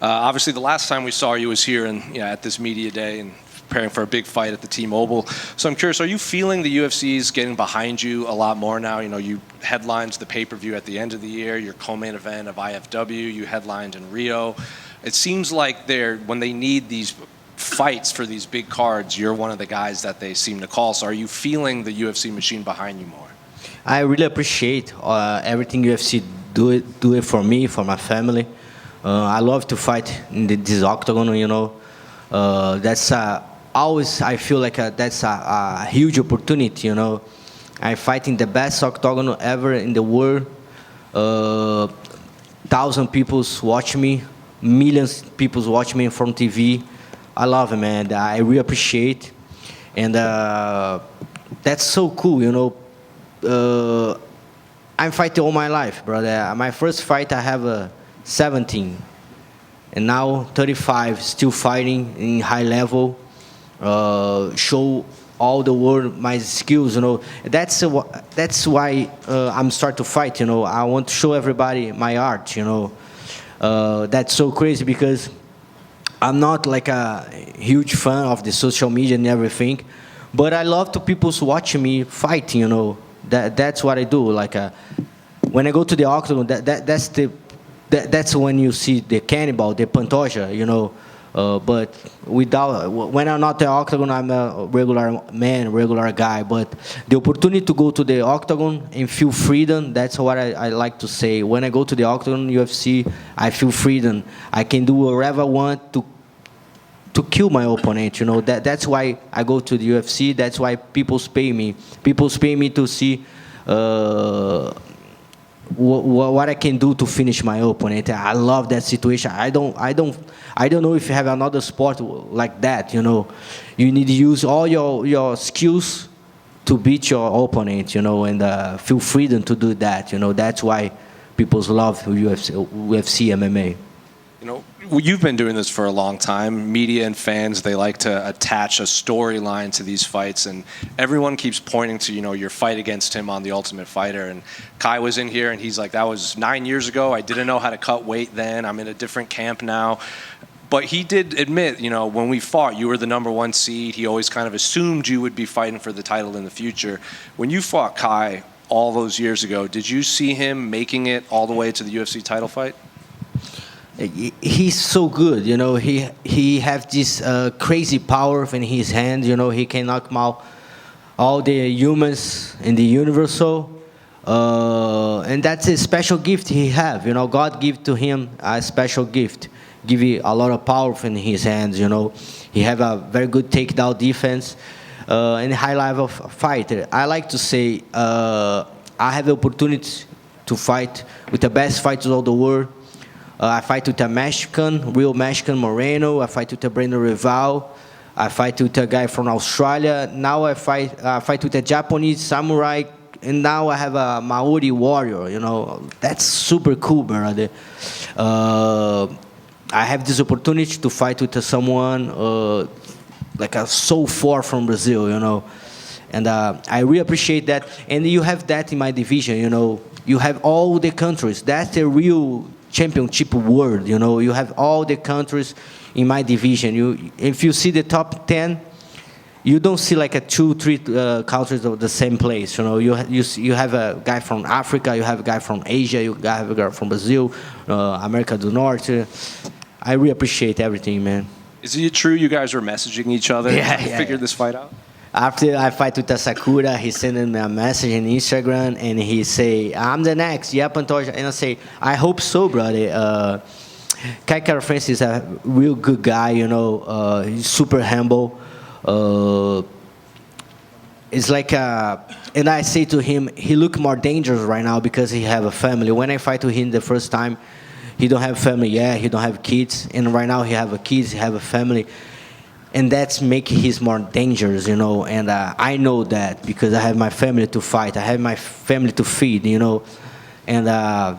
Obviously, the last time we saw you was here at this media day and preparing for a big fight at the T-Mobile. So I'm curious, are you feeling the UFC is getting behind you a lot more now? You know, you headlined the pay-per-view at the end of the year, your co-main event of IFW, you headlined in Rio. It seems like when they need these fights for these big cards, you're one of the guys that they seem to call. So are you feeling the UFC machine behind you more? I really appreciate everything UFC do it for me, for my family. I love to fight in this octagon, you know. That's always, I feel like that's a huge opportunity, you know. I fight in the best octagon ever in the world. 1,000 people watch me, millions people watch me from TV. I love it, man. I really appreciate, and that's so cool, you know. I'm fighting all my life, brother. My first fight, I have 17, and now 35, still fighting in high level. Show all the world my skills, you know. That's why I'm start to fight, you know. I want to show everybody my art, you know. That's so crazy because I'm not like a huge fan of the social media and everything, but I love to people watching me fight, you know. That's what I do. Like when I go to the octagon, that's when you see the cannibal, the Pantoja, you know. But when I'm not the octagon, I'm a regular man, regular guy. But the opportunity to go to the octagon and feel freedom, that's what I like to say. When I go to the octagon, UFC, I feel freedom. I can do whatever I want to kill my opponent, you know. That's why I go to the UFC. That's why people pay me. People pay me to see what I can do to finish my opponent. I love that situation. I don't know if you have another sport like that, you know. You need to use all your skills to beat your opponent, you know, and feel freedom to do that, you know. That's why people love UFC MMA. You know, you've been doing this for a long time. Media and fans, they like to attach a storyline to these fights, and everyone keeps pointing to, you know, your fight against him on The Ultimate Fighter. And Kai was in here, and he's like, that was 9 years ago. I didn't know how to cut weight then. I'm in a different camp now. But he did admit, you know, when we fought, you were the #1 seed. He always kind of assumed you would be fighting for the title in the future. When you fought Kai all those years ago, did you see him making it all the way to the UFC title fight? He's so good, you know. He has this crazy power in his hand, you know. He can knock out all the humans in the universe, and that's a special gift he have, you know. God give to him a special gift, give you a lot of power in his hands, you know. He have a very good takedown defense and high level fighter. I like to say I have the opportunity to fight with the best fighters of the world. I fight with a real Mexican Moreno. I fight with a Breno Rival. I fight with a guy from Australia. Now I fight with a Japanese samurai, and now I have a Maori warrior. You know, that's super cool, brother. I have this opportunity to fight with someone like so far from Brazil, you know, and I really appreciate that. And you have that in my division, you know. You have all the countries. That's the real championship world, you know. You have all the countries in my division. If you see the top 10, you don't see like a 2-3 countries of the same place, you know. You have a guy from Africa, you have a guy from Asia, you have a guy from Brazil, America do Norte. I really appreciate everything, man. Is it true you guys were messaging each other to figure this fight out? After I fight with Sakura, he sent me a message on Instagram, and he say, "I'm the next, yeah, Pantoja." And I say, "I hope so, brother." Kai Kara-France is a real good guy, you know. He's super humble. It's like, and I say to him, he look more dangerous right now because he have a family. When I fight with him the first time, he don't have family yet, he don't have kids, and right now he have a kids, he have a family. And that's making him more dangerous, you know. And I know that because I have my family to fight. I have my family to feed, you know. And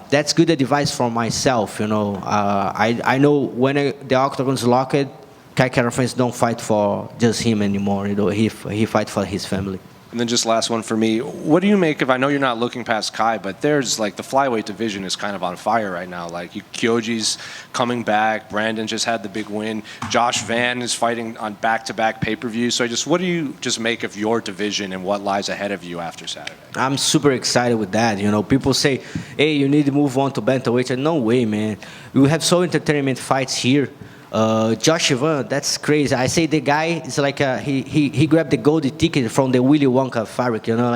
that's good advice for myself, you know. I know when the octagon's locked, Kai Kara-France don't fight for just him anymore, you know. He fight for his family. And then just last one for me. What do you make of, I know you're not looking past Kai, but there's like the flyweight division is kind of on fire right now. Like Kyoji's coming back. Brandon just had the big win. Josh Van is fighting on back-to-back pay-per-views. So what do you just make of your division and what lies ahead of you after Saturday? I'm super excited with that. You know, people say, hey, you need to move on to bantamweight. No way, man. We have so entertainment fights here. Josh Van, that's crazy. I say the guy is like he grabbed the gold ticket from the Willy Wonka fabric, you know,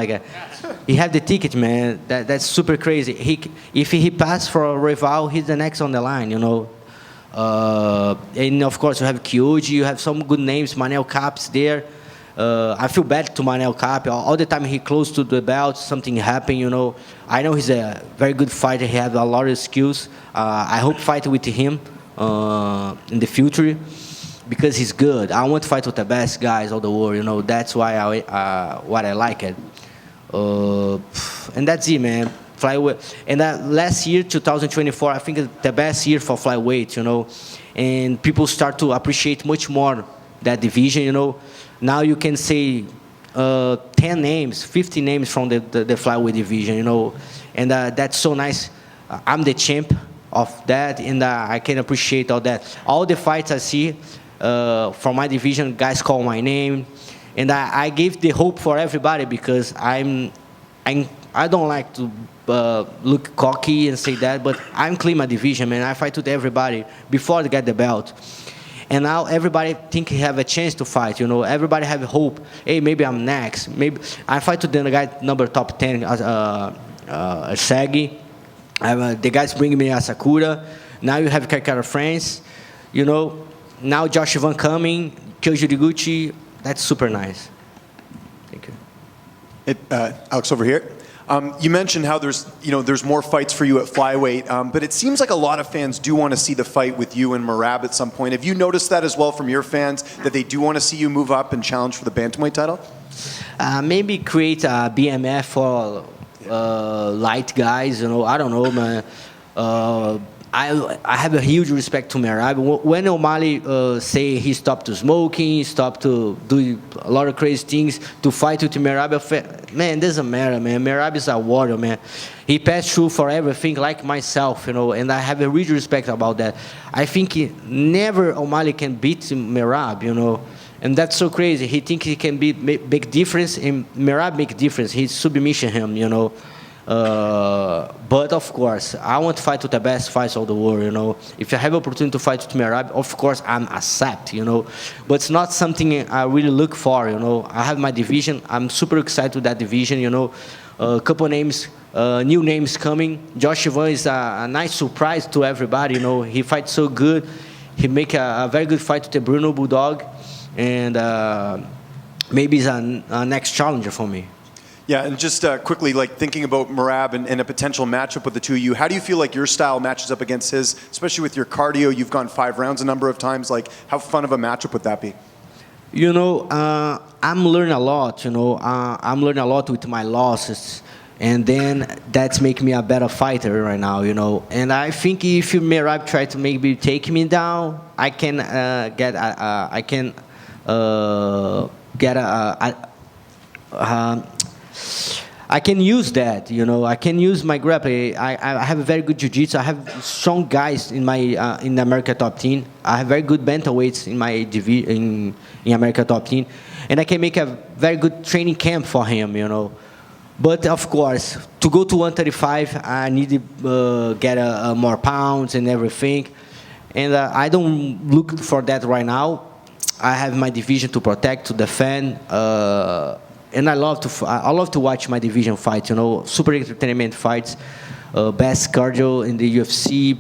he had the ticket, man. That's super crazy. If he passed for a rival, he's the next on the line, you know. And of course you have Kyoji, you have some good names. Manel Cap's there. I feel bad to Manel Cap. All the time he close to the belt, something happened, you know. I know he's a very good fighter. He has a lot of skills. I hope fight with him in the future because he's good. I want to fight with the best guys of the world, you know. That's why I like it. And that's it, man. Flyweight. And last year, 2024, I think it's the best year for flyweight, you know. And people start to appreciate much more that division, you know. Now you can say 10 names, 50 names from the flyweight division, you know. And that's so nice. I'm the champ of that, and I can appreciate all that. All the fights I see from my division, guys call my name, and I give the hope for everybody because I don't like to look cocky and say that, but I'm clean my division, man. I fight with everybody before they get the belt. And now everybody think he have a chance to fight, you know. Everybody have hope. Hey, maybe I'm next. Maybe I fight with the guy number top 10, Sagi. The guys bring me Asakura. Now you have Kaikara France. You know, now Josh Van coming, Kyoji Riguchi. That's super nice. Thank you. Alex, over here. You mentioned how there's more fights for you at flyweight, but it seems like a lot of fans do want to see the fight with you and Merab at some point. Have you noticed that as well from your fans, that they do want to see you move up and challenge for the bantamweight title? Maybe create a BMF for light guys, you know. I don't know, man. I have a huge respect to Merab. When O'Malley say he stopped to smoking, stopped to do a lot of crazy things to fight with Merab, man, it doesn't matter, man. Merab is a warrior, man. He passed through for everything like myself, you know, and I have a huge respect about that. I think never O'Malley can beat Merab, you know. And that's so crazy. He thinks he can make difference, and Merab make difference. He submission him, you know. But of course, I want to fight with the best fights of the world, you know. If I have opportunity to fight with Merab, of course I'm accept, you know. But it's not something I really look for, you know. I have my division. I'm super excited with that division, you know. A couple names, new names coming. Josh Van is a nice surprise to everybody, you know. He fights so good. He make a very good fight with the Bruno Bulldog. And maybe he's a next challenger for me. Yeah, and just quickly, like thinking about Merab and a potential matchup with the two of you, how do you feel like your style matches up against his, especially with your cardio? You've gone 5 rounds a number of times. Like, how fun of a matchup would that be? You know, I'm learning a lot, you know. I'm learning a lot with my losses. And then that's making me a better fighter right now, you know. And I think if Merab try to maybe take me down, I can I can use that, you know. I can use my grappling. I have a very good jiu-jitsu. I have strong guys in my in the America top 10. I have very good bantamweights in my in America top 10, and I can make a very good training camp for him, you know. But of course, to go to 135, I need to get more pounds and everything, and I don't look for that right now. I have my division to protect, to defend. And I love to watch my division fight, you know, super entertainment fights, best cardio in the UFC.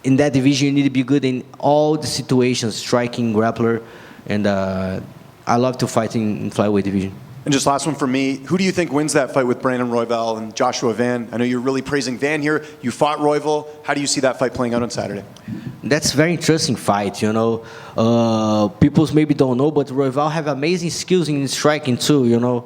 In that division, you need to be good in all the situations, striking, grappler, and I love to fight in flyweight division. And just last one for me, who do you think wins that fight with Brandon Royval and Joshua Van? I know you're really praising Van here. You fought Royval. How do you see that fight playing out on Saturday? That's a very interesting fight, you know. People maybe don't know, but Royval have amazing skills in striking too, you know.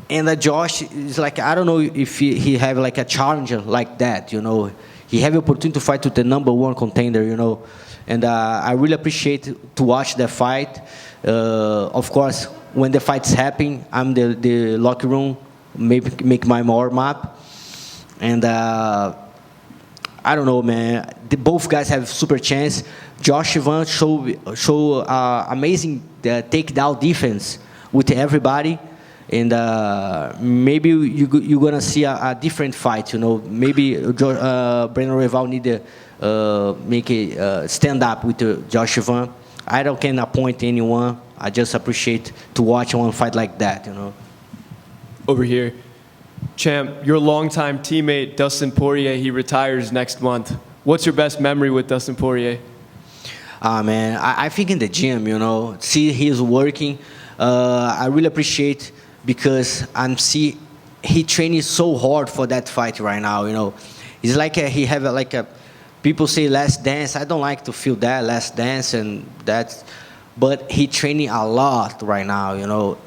And Josh is like, I don't know if he have like a challenger like that, you know. He have the opportunity to fight with the #1 contender, you know. And I really appreciate to watch that fight. Of course, when the fights happen, I'm the locker room, make my warm-up. And I don't know, man. Both guys have super chance. Josh Ivan show amazing takedown defense with everybody. And maybe you're going to see a different fight, you know. Maybe Brandon Royval need to make a stand up with Josh Ivan. I don't can appoint anyone. I just appreciate to watch one fight like that, you know. Over here. Champ, your longtime teammate, Dustin Poirier, he retires next month. What's your best memory with Dustin Poirier? Man, I think in the gym, you know, see he's working. I really appreciate because he training so hard for that fight right now, you know. It's like he have people say last dance. I don't like to feel that last dance and that, but he training a lot right now, you know.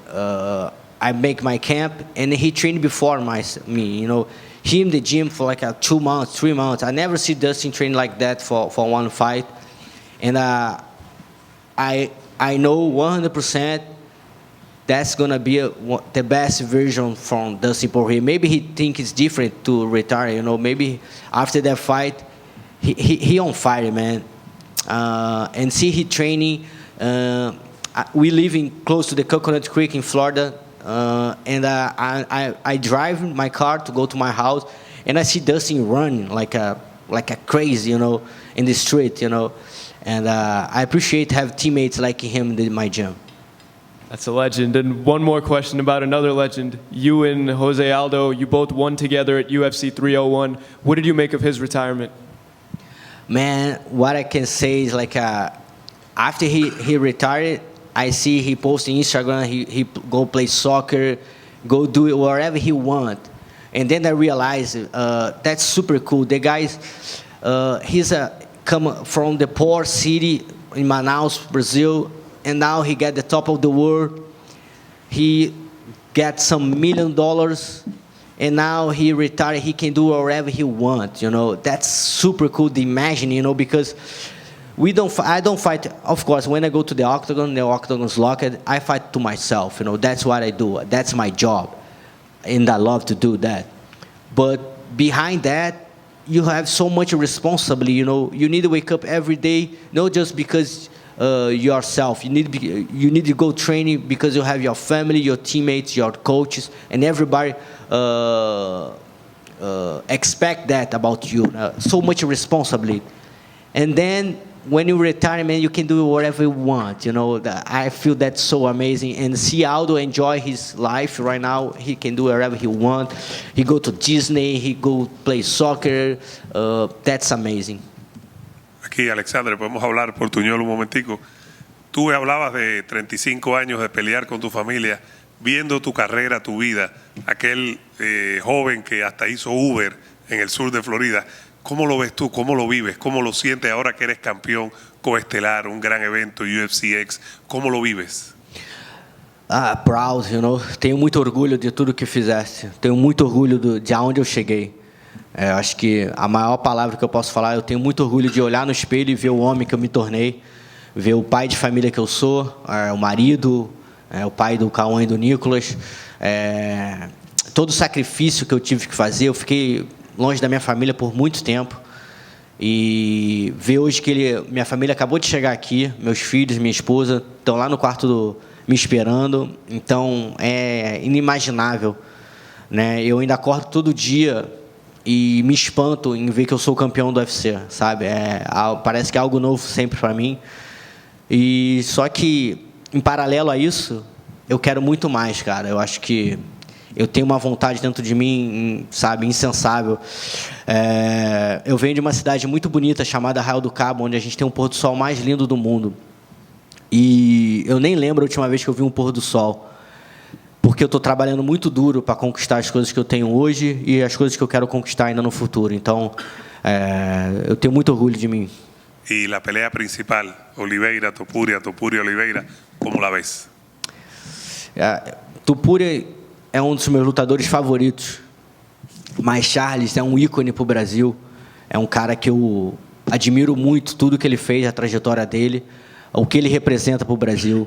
I make my camp, and he trained before me, you know. He in the gym for like 2 months, 3 months. I never see Dustin train like that for one fight. And I know 100% that's going to be the best version from Dustin Poirier. Maybe he think it's different to retire, you know. Maybe after that fight, he on fire, man. And see he training. We living close to the Coconut Creek in Florida. And I drive my car to go to my house, and I see Dustin running like a crazy, you know, in the street, you know. And I appreciate have teammates like him in my gym. That's a legend. And one more question about another legend. You and Jose Aldo, you both won together at UFC 301. What did you make of his retirement? Man, what I can say is like after he retired, I see he posts on Instagram, he go play soccer, go do it wherever he want. And then I realize that's super cool. The guy's, he's come from the poor city in Manaus, Brazil, and now he got the top of the world. He got some $1 million, and now he retired. He can do whatever he wants, you know. That's super cool to imagine, you know, because I don't fight, of course, when I go to the octagon's locked, I fight to myself, you know, that's what I do, that's my job, and I love to do that. But behind that, you have so much responsibility, you know, you need to wake up every day, not just because yourself, you need to go training because you have your family, your teammates, your coaches, and everybody expect that about you, so much responsibility. And then when you retire, man, you can do whatever you want, you know. I feel that's so amazing. And see Aldo enjoy his life right now. He can do wherever he wants. He go to Disney, he go play soccer. That's amazing. Aquí, Alexandre, podemos hablar portuñol un momentico. Tú hablabas de 35 años de pelear con tu familia, viendo tu carrera, tu vida, aquel joven que hasta hizo Uber en el sur de Florida. ¿Cómo lo ves tú? ¿Cómo lo vives? ¿Cómo lo sientes ahora que eres campeón coestelar, un gran evento, UFC X? ¿Cómo lo vives? Proud, you know. Tenho muito orgulho de tudo que fizeste. Tenho muito orgulho de aonde eu cheguei. Acho que a maior palavra que eu posso falar, eu tenho muito orgulho de olhar no espelho e ver o homem que eu me tornei, ver o pai de família que eu sou, o marido, o pai do Cauã e do Nicolas, todo o sacrifício que eu tive que fazer. Eu fiquei longe da minha família por muito tempo, e ver hoje que minha família acabou de chegar aqui, meus filhos, minha esposa estão lá no quarto me esperando, então é inimaginável, né? Eu ainda acordo todo dia e me espanto em ver que eu sou campeão do UFC, sabe? Parece que é algo novo sempre para mim, e só que em paralelo a isso eu quero muito mais, cara. Eu acho que eu tenho uma vontade dentro de mim, sabe, insensável. Eu venho de uma cidade muito bonita chamada Arraial do Cabo, onde a gente tem o pôr do sol mais lindo do mundo. E eu nem lembro a última vez que eu vi um pôr do sol, porque eu estou trabalhando muito duro para conquistar as coisas que eu tenho hoje e as coisas que eu quero conquistar ainda no futuro. Então, eu tenho muito orgulho de mim. E a pelea principal, Oliveira, Topuria, Oliveira, como la ves? Topuria é um dos meus lutadores favoritos, mas Charles é um ícone para o Brasil. É um cara que eu admiro muito, tudo que ele fez, a trajetória dele, o que ele representa para o Brasil.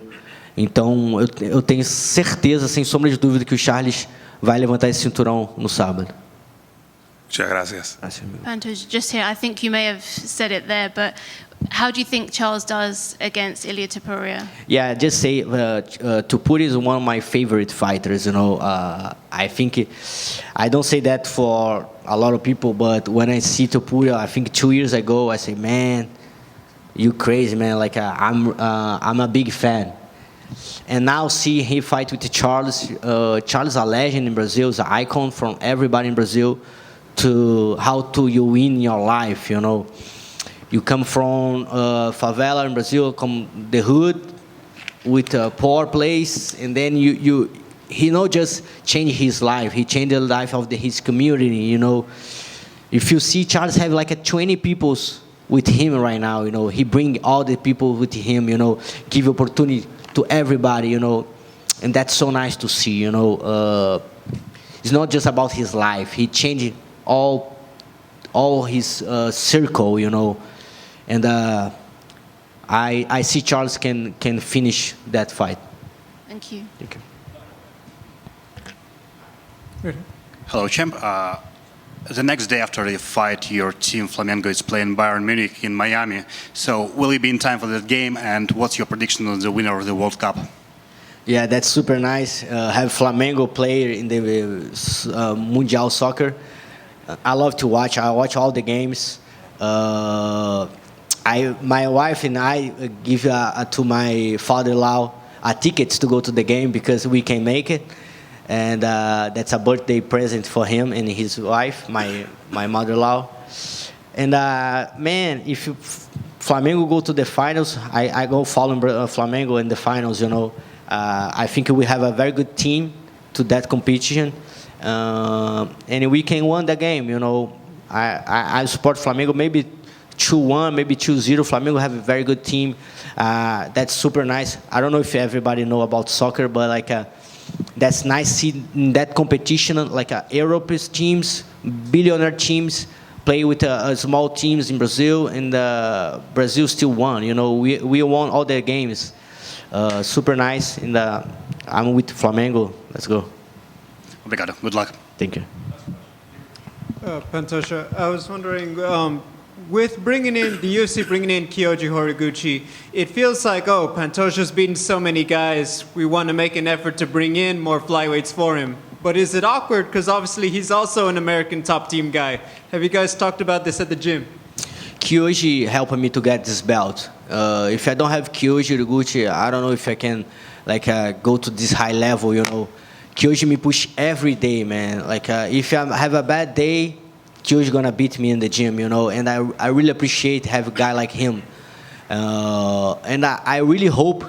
Então, eu tenho certeza, sem sombra de dúvida, que o Charles vai levantar esse cinturão no sábado. Muchas gracias. Pantoja, just here, I think you may have said it there, but how do you think Charles does against Ilia Topuria? Yeah, just say Topuria is one of my favorite fighters. I think I don't say that for a lot of people, but when I see Topuria, I think 2 years ago, I say, man, you crazy, man. Like I'm a big fan. And now see him fight with Charles. Charles is a legend in Brazil. He's an icon from everybody in Brazil. To how to you win your life, You come from favela in Brazil, come the hood with a poor place, and then he not just changed his life, he changed the life of his community, If you see Charles have like 20 people with him right now, he bring all the people with him, give opportunity to everybody, and that's so nice to see, It's not just about his life, he changed all his circle, and I see Charles can finish that fight. Thank you. Thank you. Hello, champ. The next day after the fight, your team Flamengo is playing Bayern Munich in Miami. So, will you be in time for that game? And what's your prediction on the winner of the World Cup? Yeah, that's super nice. Have Flamengo player in the Mundial soccer. I love to watch. I watch all the games. My wife and I give to my father-in-law tickets to go to the game because we can make it, and that's a birthday present for him and his wife, my mother-in-law. And man, if Flamengo go to the finals, I go follow Flamengo in the finals. I think we have a very good team to that competition. And we can win the game, I support Flamengo, maybe 2-1, maybe 2-0. Flamengo have a very good team. That's super nice. I don't know if everybody know about soccer, but that's nice seeing in that competition, European teams, billionaire teams, play with small teams in Brazil, and Brazil still won. We won all their games. Super nice, and I'm with Flamengo. Let's go. Obrigado. Good luck. Thank you. Pantoja, I was wondering, with bringing in the UFC, bringing in Kyoji Horiguchi, it feels like, Pantoja's beaten so many guys, we want to make an effort to bring in more flyweights for him. But is it awkward? Because obviously he's also an American top team guy. Have you guys talked about this at the gym? Kyoji helped me to get this belt. If I don't have Kyoji Horiguchi, I don't know if I can go to this high level, Kyoji me push every day, man. If I have a bad day, Kyoji gonna beat me in the gym, And I really appreciate have a guy like him. And I really hope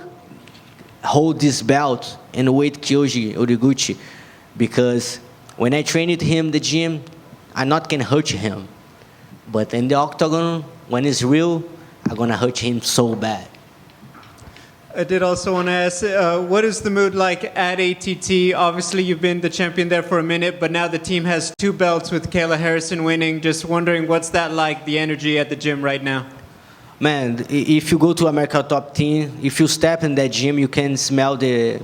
hold this belt and wait Kyoji Horiguchi, because when I train with him in the gym, I not can hurt him. But in the octagon, when it's real, I'm gonna hurt him so bad. I did also want to ask, what is the mood like at ATT? Obviously, you've been the champion there for a minute, but now the team has 2 belts with Kayla Harrison winning. Just wondering, what's that like, the energy at the gym right now? Man, if you go to America Top Team, if you step in that gym, you can smell the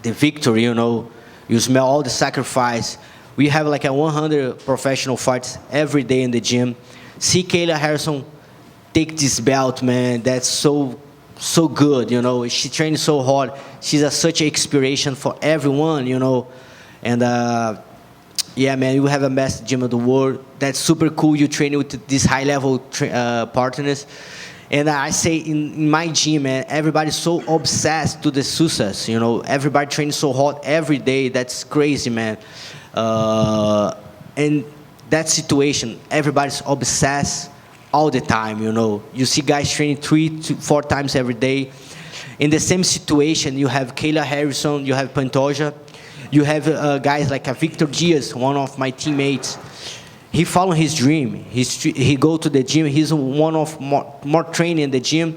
victory, You smell all the sacrifice. We have 100 professional fights every day in the gym. See Kayla Harrison take this belt, man. That's so good, She trains so hard. She's such an inspiration for everyone, And yeah, man, you have a best gym of the world. That's super cool. You train with these high-level partners. And I say in my gym, man, everybody's so obsessed to the success, Everybody trains so hard every day. That's crazy, man. And that situation, everybody's obsessed all the time, You see guys training 3 to 4 times every day. In the same situation, you have Kayla Harrison, you have Pantoja, you have guys like Victor Diaz, one of my teammates. He follow his dream. He go to the gym. He's one of more training in the gym,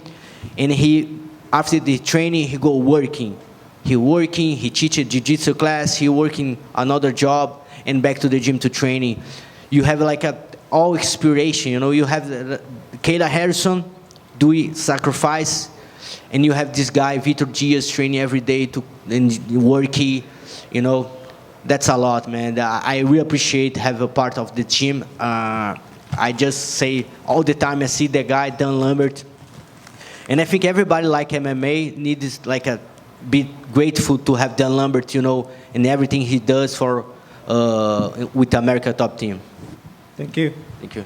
and after the training he go working. He teaches jiu-jitsu class. He working another job and back to the gym to training. You have all inspiration, You have Kayla Harrison doing sacrifice. and you have this guy Vitor Diaz training every day and working, you know, that's a lot, man. I really appreciate have a part of the team. I just say all the time I see the guy Dan Lambert, and I think everybody like MMA needs like a be grateful to have Dan Lambert, you know, and everything he does for with America Top Team. Thank you. Thank you.